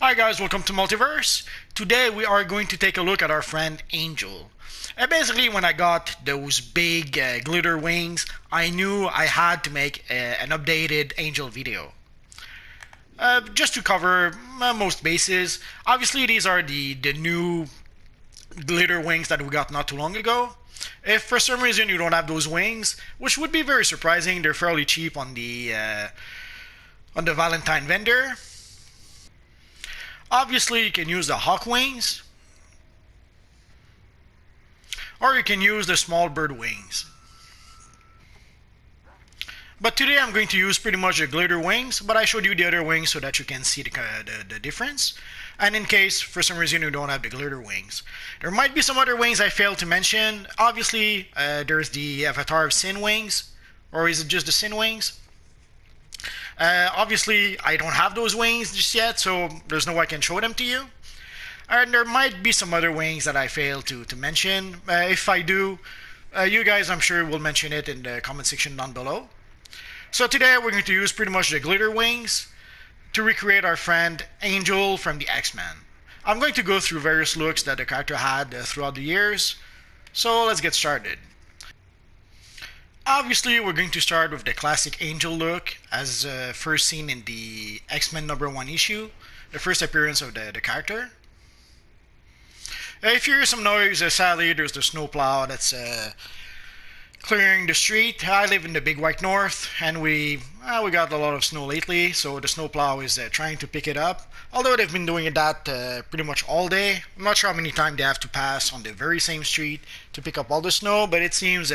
Hi guys, welcome to Multiverse. Today we are going to take a look at our friend Angel. Basically, when I got those big glitter wings, I knew I had to make an updated Angel video. Just to cover most bases, obviously these are the new glitter wings that we got not too long ago. If for some reason you don't have those wings, which would be very surprising, they're fairly cheap on the Valentine vendor. Obviously, you can use the hawk wings, or you can use the small bird wings. But today I'm going to use pretty much the glitter wings, but I showed you the other wings so that you can see the difference. And in case, for some reason, you don't have the glitter wings. There might be some other wings I failed to mention. Obviously, there's the Avatar of Sin wings, or is it just the Sin wings? Obviously, I don't have those wings just yet, so there's no way I can show them to you. And there might be some other wings that I failed to mention. If I do, you guys, I'm sure, will mention it in the comment section down below. So today we're going to use pretty much the glitter wings to recreate our friend Angel from the X-Men. I'm going to go through various looks that the character had throughout the years. So let's get started. Obviously, we're going to start with the classic Angel look, as first seen in the X-Men #1 issue, the first appearance of the character. If you hear some noise, sadly, there's the snowplow that's clearing the street. I live in the Big White North, and we got a lot of snow lately, so the snowplow is trying to pick it up. Although they've been doing that pretty much all day. I'm not sure how many times they have to pass on the very same street to pick up all the snow, but it seems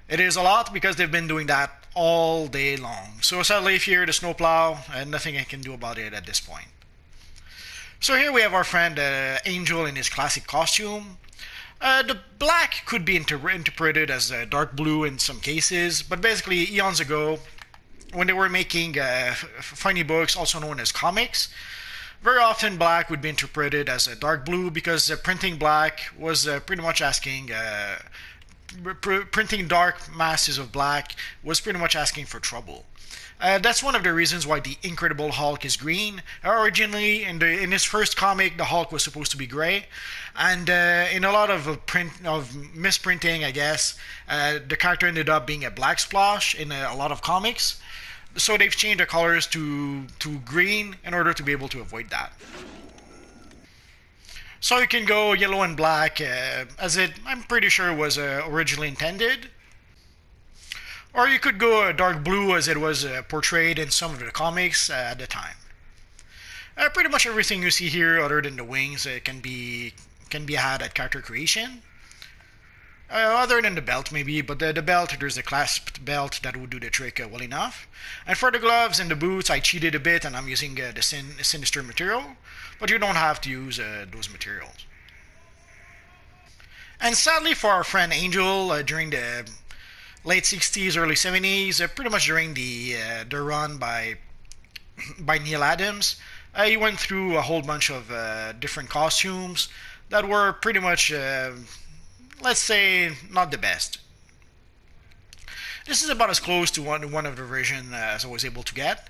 it is a lot because they've been doing that all day long. So sadly, if you hear the snowplow, nothing I can do about it at this point. So here we have our friend Angel in his classic costume. The black could be interpreted as dark blue in some cases, but basically eons ago, when they were making funny books, also known as comics, very often black would be interpreted as a dark blue because printing black was pretty much asking printing dark masses of black was pretty much asking for trouble. That's one of the reasons why the Incredible Hulk is green. Originally, in his first comic, the Hulk was supposed to be gray, and in a lot of misprinting, I guess, the character ended up being a black splash in a lot of comics. So they've changed the colors to green in order to be able to avoid that. So you can go yellow and black, as I'm pretty sure was originally intended. Or you could go dark blue as it was portrayed in some of the comics at the time. Pretty much everything you see here, other than the wings, can be had at character creation. Other than the belt maybe, but the belt, there's a clasped belt that would do the trick well enough. And for the gloves and the boots, I cheated a bit and I'm using the Sinister material, but you don't have to use those materials. And sadly for our friend Angel, during the late 60s, early 70s, pretty much during the run by Neal Adams, he went through a whole bunch of different costumes that were pretty much let's say, not the best. This is about as close to one of the version as I was able to get.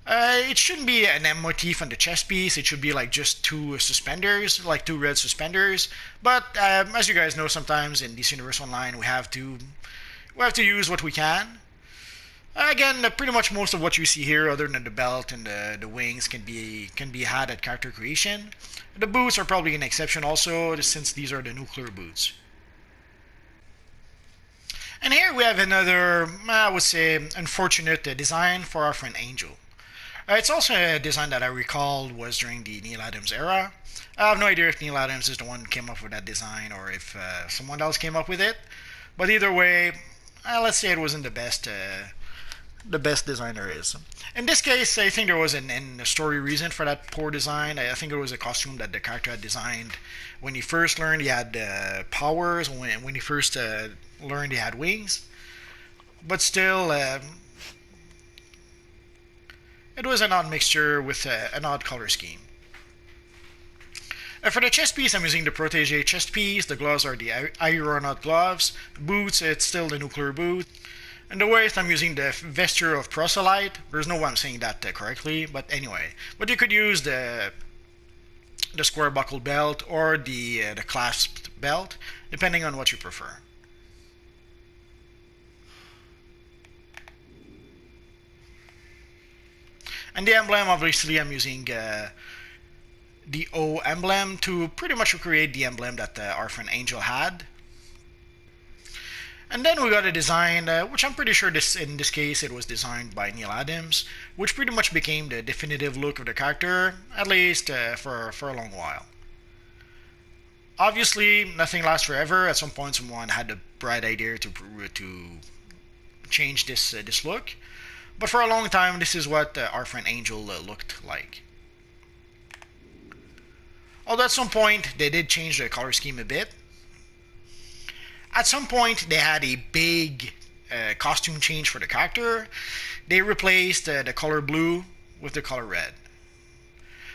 It shouldn't be an M motif on the chest piece. It should be like just two suspenders, like two red suspenders. But as you guys know, sometimes in DC Universe Online, we have to use what we can. Again, pretty much most of what you see here, other than the belt and the wings, can be had at character creation. The boots are probably an exception also, since these are the nuclear boots. And here we have another, I would say, unfortunate design for our friend Angel. It's also a design that I recall was during the Neal Adams era. I have no idea if Neal Adams is the one who came up with that design or if someone else came up with it. But either way, let's say it wasn't the best design there is. In this case, I think there was a story reason for that poor design. I think it was a costume that the character had designed when he first learned he had powers, when he first learned he had wings. But still, it was an odd mixture with an odd color scheme. For the chest piece, I'm using the Protégé chest piece. The gloves are the Aeronaut gloves. Boots, it's still the nuclear boot. And the waist, I'm using the vesture of proselyte. There's no way I'm saying that correctly, but anyway. But you could use the square buckle belt or the clasped belt, depending on what you prefer. And the emblem, obviously, I'm using the O emblem to pretty much recreate the emblem that our friend Angel had. And then we got a design, which I'm pretty sure in this case it was designed by Neal Adams, which pretty much became the definitive look of the character, at least for a long while. Obviously, nothing lasts forever. At some point, someone had the bright idea to change this look. But for a long time, this is what our friend Angel looked like. Although at some point, they did change the color scheme a bit. At some point, they had a big costume change for the character. They replaced the color blue with the color red.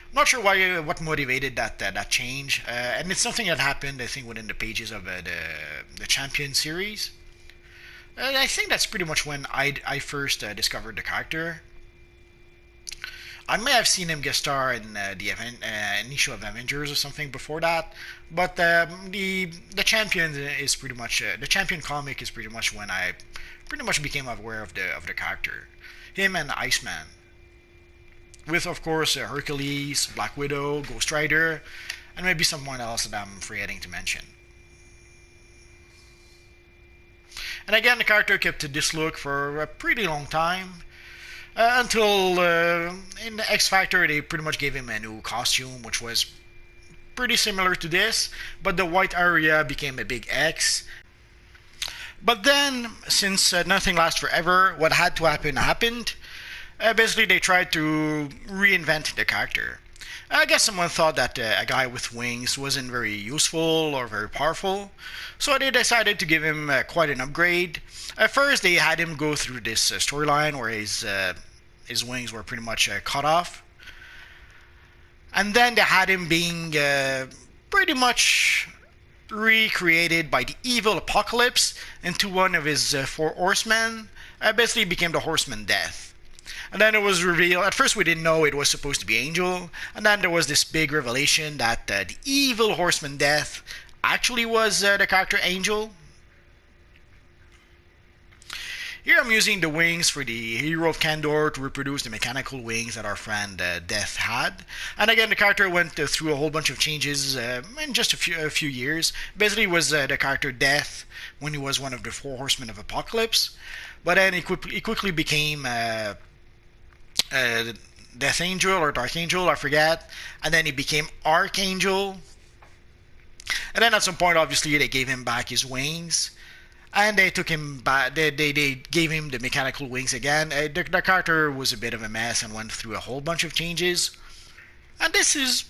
I'm not sure what motivated that change, and it's something that happened, I think, within the pages of the Champion series. I think that's pretty much when I first discovered the character. I may have seen him guest star in an issue of Avengers or something before that, but the Champion is pretty much the Champion comic is pretty much when I pretty much became aware of the character, him and Iceman, with of course Hercules, Black Widow, Ghost Rider, and maybe someone else that I'm forgetting to mention. And again, the character kept this look for a pretty long time. Until in the X Factor, they pretty much gave him a new costume, which was pretty similar to this, but the white area became a big X. But then, since nothing lasts forever, what had to happen happened. Basically, they tried to reinvent the character. I guess someone thought that a guy with wings wasn't very useful or very powerful, so they decided to give him quite an upgrade. At first, they had him go through this storyline where his wings were pretty much cut off, and then they had him being pretty much recreated by the evil Apocalypse into one of his four horsemen. Basically, became the Horseman Death. And then it was revealed, at first we didn't know it was supposed to be Angel, and then there was this big revelation that the evil Horseman Death actually was the character Angel. Here I'm using the wings for the Hero of Kandor to reproduce the mechanical wings that our friend Death had. And again, the character went through a whole bunch of changes in just a few years. Basically, it was the character Death when he was one of the four horsemen of Apocalypse. But then he quickly became Death Angel or Dark Angel, I forget, and then he became Archangel. And then at some point, obviously, they gave him back his wings, and they took him back. They gave him the mechanical wings again. The character was a bit of a mess and went through a whole bunch of changes. And this is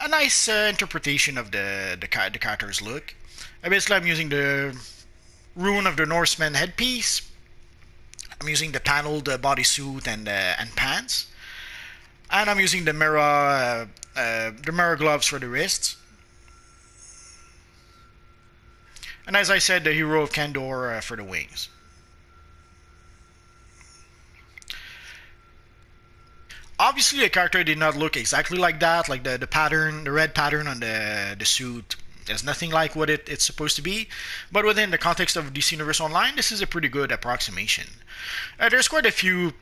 a nice interpretation of the character's look. Basically, I'm using the Rune of the Norseman headpiece. I'm using the paneled bodysuit and pants, and I'm using the mirror gloves for the wrists. And as I said, the Hero of Kandor for the wings. Obviously, the character did not look exactly like that. Like the pattern, the red pattern on the suit is nothing like what it's supposed to be. But within the context of DC Universe Online, this is a pretty good approximation. There's quite a few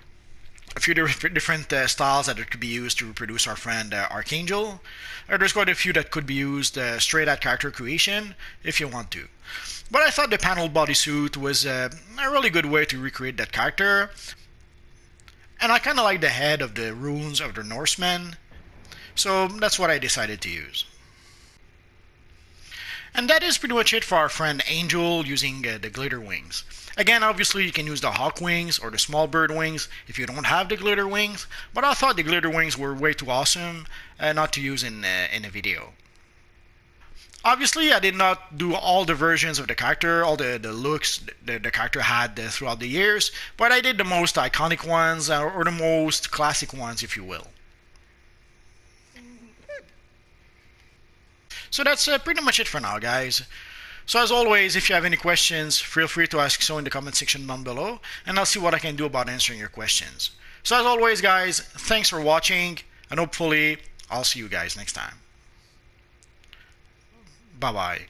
different styles that could be used to reproduce our friend Archangel. There's quite a few that could be used straight at character creation if you want to. But I thought the panel bodysuit was a really good way to recreate that character. And I kind of like the head of the runes of the Norsemen, so that's what I decided to use. And that is pretty much it for our friend Angel using the glitter wings. Again, obviously you can use the hawk wings or the small bird wings if you don't have the glitter wings, but I thought the glitter wings were way too awesome not to use in a video. Obviously, I did not do all the versions of the character, all the looks the character had throughout the years, but I did the most iconic ones, or the most classic ones, if you will. So that's pretty much it for now, guys. So as always, if you have any questions, feel free to ask so in the comment section down below, and I'll see what I can do about answering your questions. So as always, guys, thanks for watching, and hopefully I'll see you guys next time. Bye-bye.